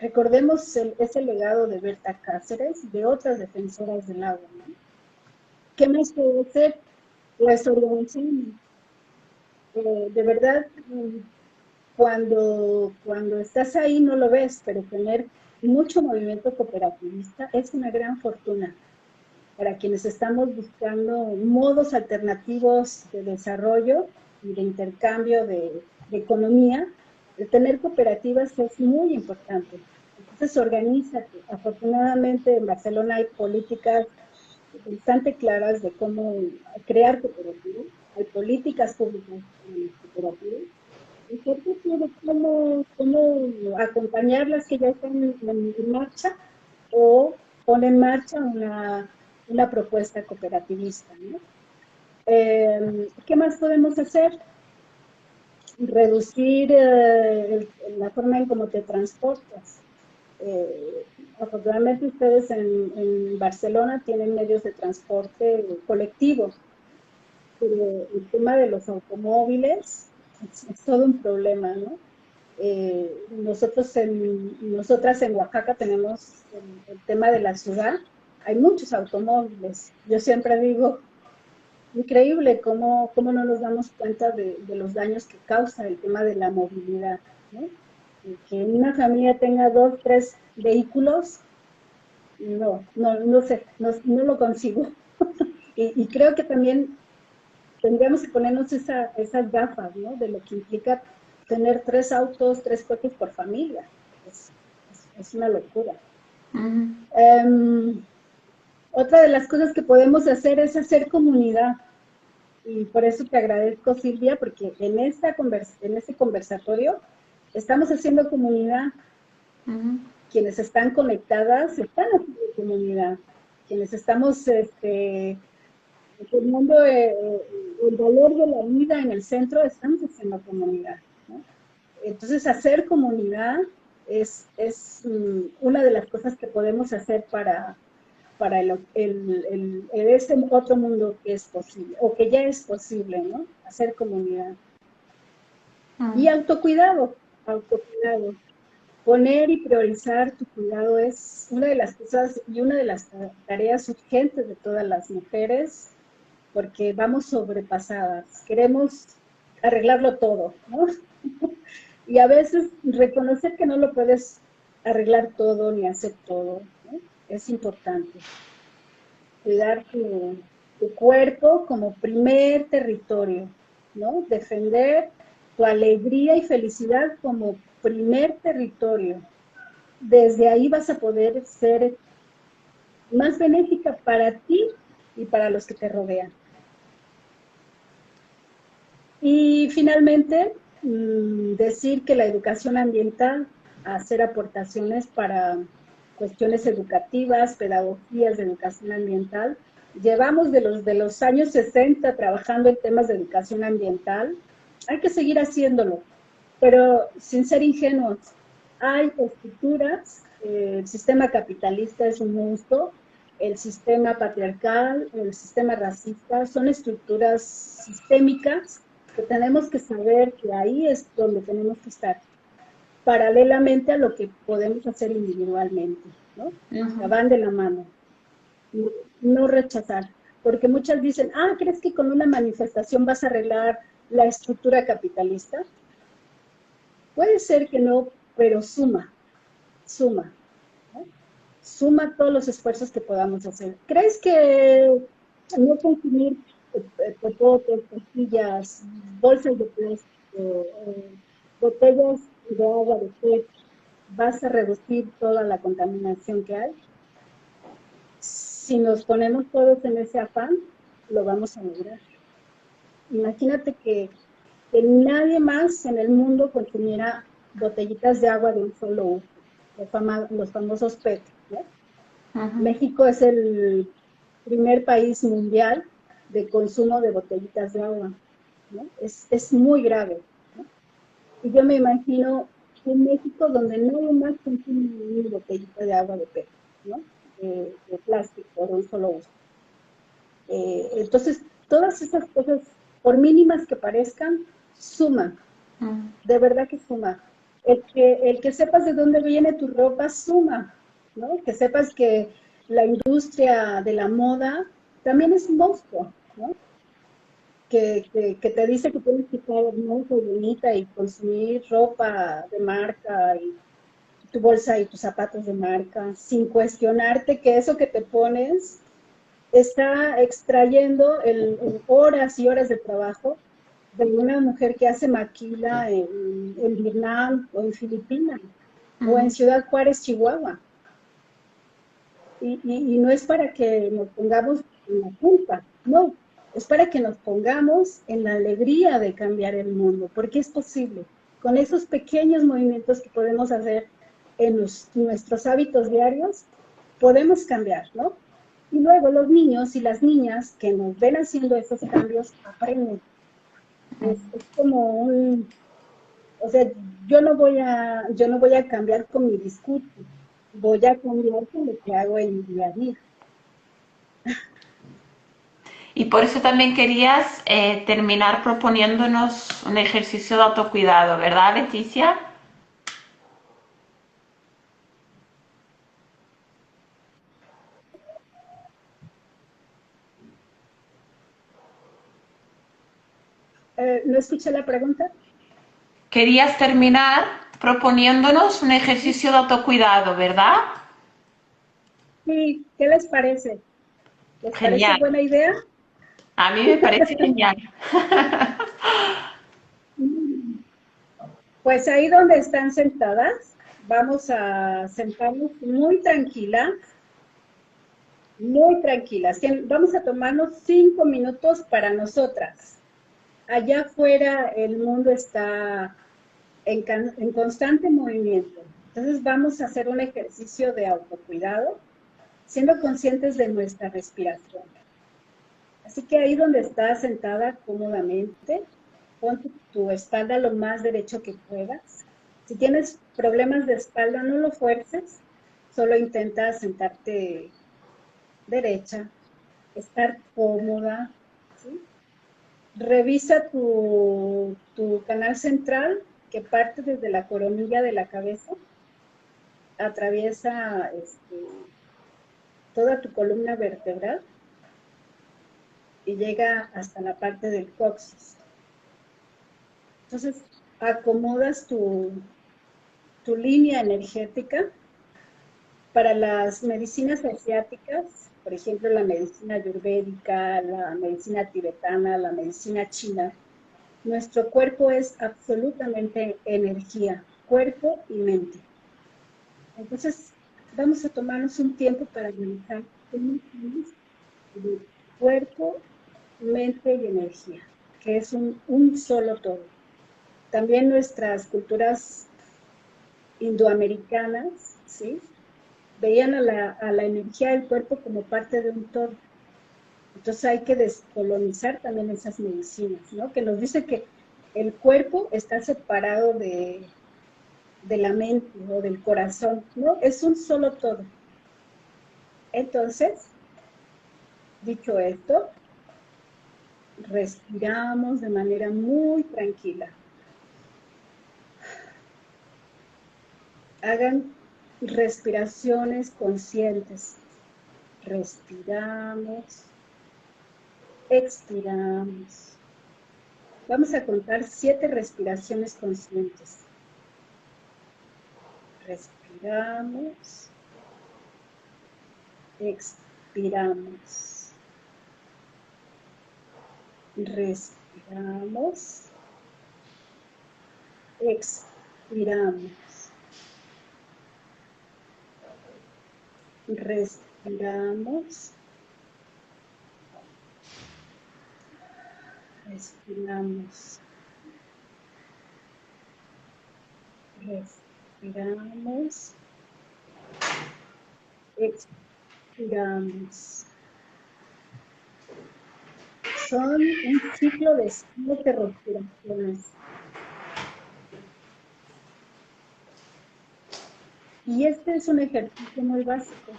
Recordemos ese legado de Berta Cáceres y de otras defensoras del agua, ¿no? ¿Qué más puede hacer? Las organizaciones. De verdad, cuando estás ahí no lo ves, pero tener mucho movimiento cooperativista es una gran fortuna para quienes estamos buscando modos alternativos de desarrollo y de intercambio de economía. El tener cooperativas es muy importante. Entonces, organízate. Afortunadamente, en Barcelona hay políticas bastante claras de cómo crear cooperativas. Hay políticas públicas para las cooperativas. Y cierto de cómo acompañar las que ya están en marcha o poner en marcha una propuesta cooperativista, ¿no? ¿Qué más podemos hacer? Reducir la forma en cómo te transportas. Eh, Afortunadamente ustedes en Barcelona tienen medios de transporte colectivo, pero el tema de los automóviles es todo un problema, ¿no? Nosotras en Oaxaca tenemos el tema de la ciudad, hay muchos automóviles. Yo siempre digo, increíble cómo no nos damos cuenta de los daños que causa el tema de la movilidad, ¿no? Que una familia tenga 2, 3 vehículos, no sé, no lo consigo. Y creo que también tendríamos que ponernos esas gafas, ¿no? De lo que implica tener 3 autos, 3 coches por familia. Es una locura. Otra de las cosas que podemos hacer es hacer comunidad. Y por eso te agradezco, Silvia, porque en este conversatorio estamos haciendo comunidad. Quienes están conectadas están haciendo comunidad. Quienes estamos poniendo el valor de la vida en el centro, estamos haciendo comunidad, ¿no? Entonces, hacer comunidad es una de las cosas que podemos hacer para ese otro mundo que es posible, o que ya es posible, ¿no? Hacer comunidad. Y autocuidado. Poner y priorizar tu cuidado es una de las cosas y una de las tareas urgentes de todas las mujeres, porque vamos sobrepasadas, queremos arreglarlo todo, ¿no? Y a veces reconocer que no lo puedes arreglar todo ni hacer todo, ¿no? Es importante. Cuidar tu cuerpo como primer territorio, ¿no? Defender tu alegría y felicidad como primer territorio. Desde ahí vas a poder ser más benéfica para ti y para los que te rodean. Y finalmente, decir que la educación ambiental, hacer aportaciones para cuestiones educativas, pedagogías de educación ambiental. Llevamos de los años 60 trabajando en temas de educación ambiental. Hay que seguir haciéndolo, pero sin ser ingenuos. Hay estructuras, el sistema capitalista es un monstruo, el sistema patriarcal, el sistema racista, son estructuras sistémicas que tenemos que saber que ahí es donde tenemos que estar, paralelamente a lo que podemos hacer individualmente, ¿no? O sea, van de la mano. No rechazar, porque muchas dicen, ¿crees que con una manifestación vas a arreglar la estructura capitalista? Puede ser que no, pero suma, ¿no? Suma todos los esfuerzos que podamos hacer. ¿Crees que no consumir popotes, pastillas, bolsas de plástico, botellas de agua de PET, vas a reducir toda la contaminación que hay? Si nos ponemos todos en ese afán, lo vamos a lograr. Imagínate que nadie más en el mundo consumiera botellitas de agua de un solo uso, los famosos PET, ¿no? México es el primer país mundial de consumo de botellitas de agua, ¿no? Es muy grave, ¿no? Y yo me imagino un México donde nadie más consume una botellita de agua de PET, ¿no? De plástico, de un solo uso. Entonces, todas esas cosas, por mínimas que parezcan, suman, de verdad que suma. El que sepas de dónde viene tu ropa suma, ¿no? Que sepas que la industria de la moda también es un monstruo, ¿no? Que te dice que tienes que estar hermosa y bonita y consumir ropa de marca y tu bolsa y tus zapatos de marca, sin cuestionarte que eso que te pones está extrayendo horas y horas de trabajo de una mujer que hace maquila en Vietnam o en Filipinas o en Ciudad Juárez, Chihuahua. Y no es para que nos pongamos en la culpa, no, es para que nos pongamos en la alegría de cambiar el mundo, porque es posible. Con esos pequeños movimientos que podemos hacer en nuestros hábitos diarios, podemos cambiar, ¿no? Y luego los niños y las niñas que nos ven haciendo esos cambios aprenden. Es como o sea, yo no voy a cambiar con mi discurso, voy a cambiar con lo que hago en mi día a día. Y por eso también querías terminar proponiéndonos un ejercicio de autocuidado, ¿verdad, Leticia? ¿No escuché la pregunta? Querías terminar proponiéndonos un ejercicio de autocuidado, ¿verdad? Sí, ¿qué les parece? ¿Les parece Genial. buena idea? A mí me parece genial. Pues ahí donde están sentadas, vamos a sentarnos muy tranquilas. Vamos a tomarnos 5 minutos para nosotras. Allá afuera el mundo está en constante movimiento. Entonces vamos a hacer un ejercicio de autocuidado, siendo conscientes de nuestra respiración. Así que ahí donde estás sentada cómodamente, pon tu espalda lo más derecho que puedas. Si tienes problemas de espalda, no lo fuerces, solo intenta sentarte derecha, estar cómoda, ¿sí? Revisa tu canal central que parte desde la coronilla de la cabeza, atraviesa toda tu columna vertebral y llega hasta la parte del coxis. Entonces, acomodas tu línea energética. Para las medicinas asiáticas, por ejemplo, la medicina ayurvédica, la medicina tibetana, la medicina china, nuestro cuerpo es absolutamente energía, cuerpo y mente. Entonces, vamos a tomarnos un tiempo para analizar cómo estamos de cuerpo, mente y energía, que es un solo todo. También nuestras culturas indoamericanas, ¿sí? Veían a la energía del cuerpo como parte de un todo. Entonces hay que descolonizar también esas medicinas, ¿no? Que nos dice que el cuerpo está separado de la mente o del corazón, ¿no? Es un solo todo. Entonces, dicho esto, respiramos de manera muy tranquila. Hagan respiraciones conscientes. Respiramos, expiramos. Vamos a contar 7 respiraciones conscientes. Respiramos, expiramos. Respiramos, expiramos. Respiramos, respiramos. Respiramos, expiramos. Son un ciclo de 7 respiraciones. Y este es un ejercicio muy básico.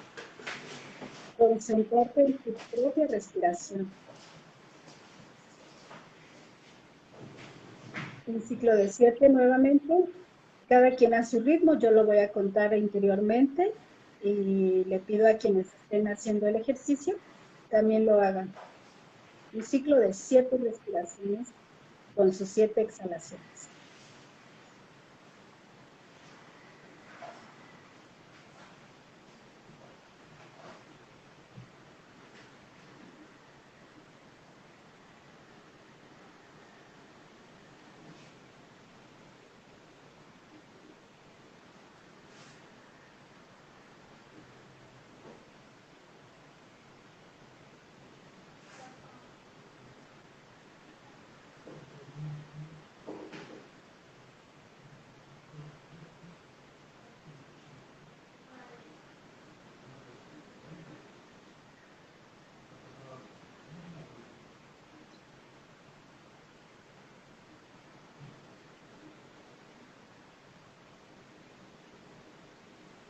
Concentrarte en tu propia respiración. un ciclo de 7 nuevamente. Cada quien a su ritmo, yo lo voy a contar interiormente y le pido a quienes estén haciendo el ejercicio también lo hagan. Un ciclo de 7 respiraciones con sus 7 exhalaciones.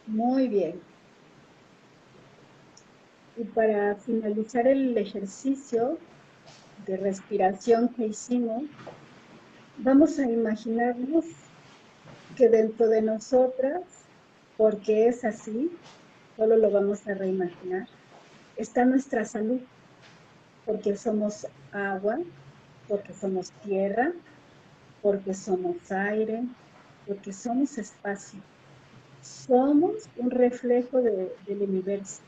Muy bien. Y para finalizar el ejercicio de respiración que hicimos, vamos a imaginarnos que dentro de nosotras, porque es así, solo lo vamos a reimaginar, está nuestra salud, porque somos agua, porque somos tierra, porque somos aire, porque somos espacio. Somos un reflejo del universo.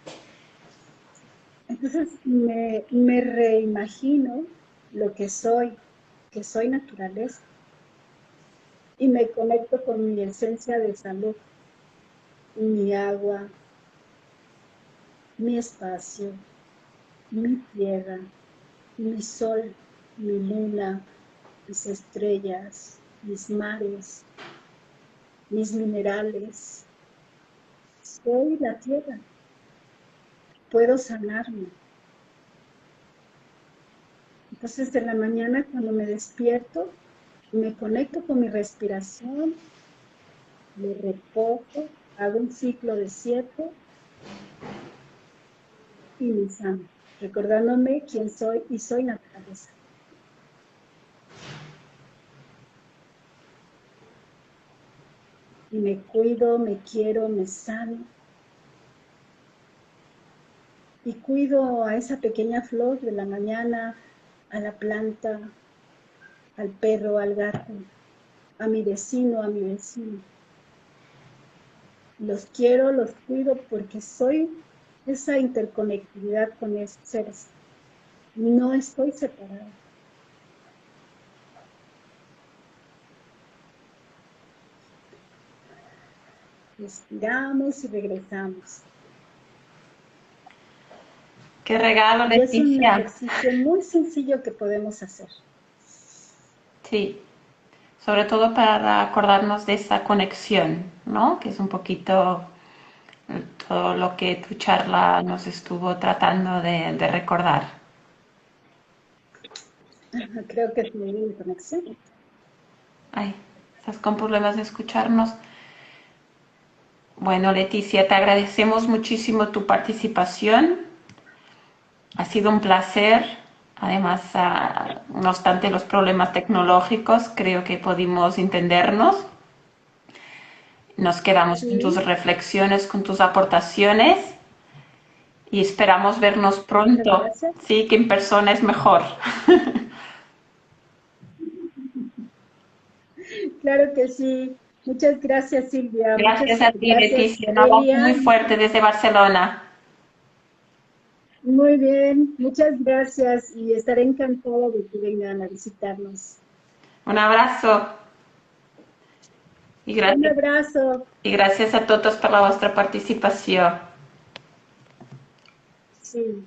Entonces me reimagino lo que soy naturaleza, y me conecto con mi esencia de salud, mi agua, mi espacio, mi tierra, mi sol, mi luna, mis estrellas, mis mares, mis minerales. Soy la tierra, puedo sanarme. Entonces en la mañana cuando me despierto, me conecto con mi respiración, me reposo, hago un ciclo de 7 y me sano, recordándome quién soy y soy naturaleza. Y me cuido, me quiero, me sano. Y cuido a esa pequeña flor de la mañana, a la planta, al perro, al gato, a mi vecino, a mi vecino. Los quiero, los cuido porque soy esa interconectividad con esos seres. No estoy separada. Respiramos y regresamos. Qué regalo, Y es un Leticia. ejercicio muy sencillo que podemos hacer. Sí, sobre todo para acordarnos de esa conexión, ¿no? Que es un poquito todo lo que tu charla nos estuvo tratando de recordar. Creo que es muy bien conexión. Ay, estás con problemas de escucharnos. Bueno, Leticia, te agradecemos muchísimo tu participación. Ha sido un placer. Además, no obstante los problemas tecnológicos, creo que pudimos entendernos. Nos quedamos con tus Sí, reflexiones, con tus aportaciones y esperamos vernos muchas pronto. gracias. Sí, que en persona es mejor. Claro que sí. Muchas gracias, Silvia. Gracias Muchas a ti, gracias, Leticia. Un abrazo muy Delia. fuerte desde Barcelona. Muy bien, muchas gracias y estaré encantada de que vengan a visitarnos. Un abrazo Un abrazo. y gracias a todos por la vuestra participación. Sí.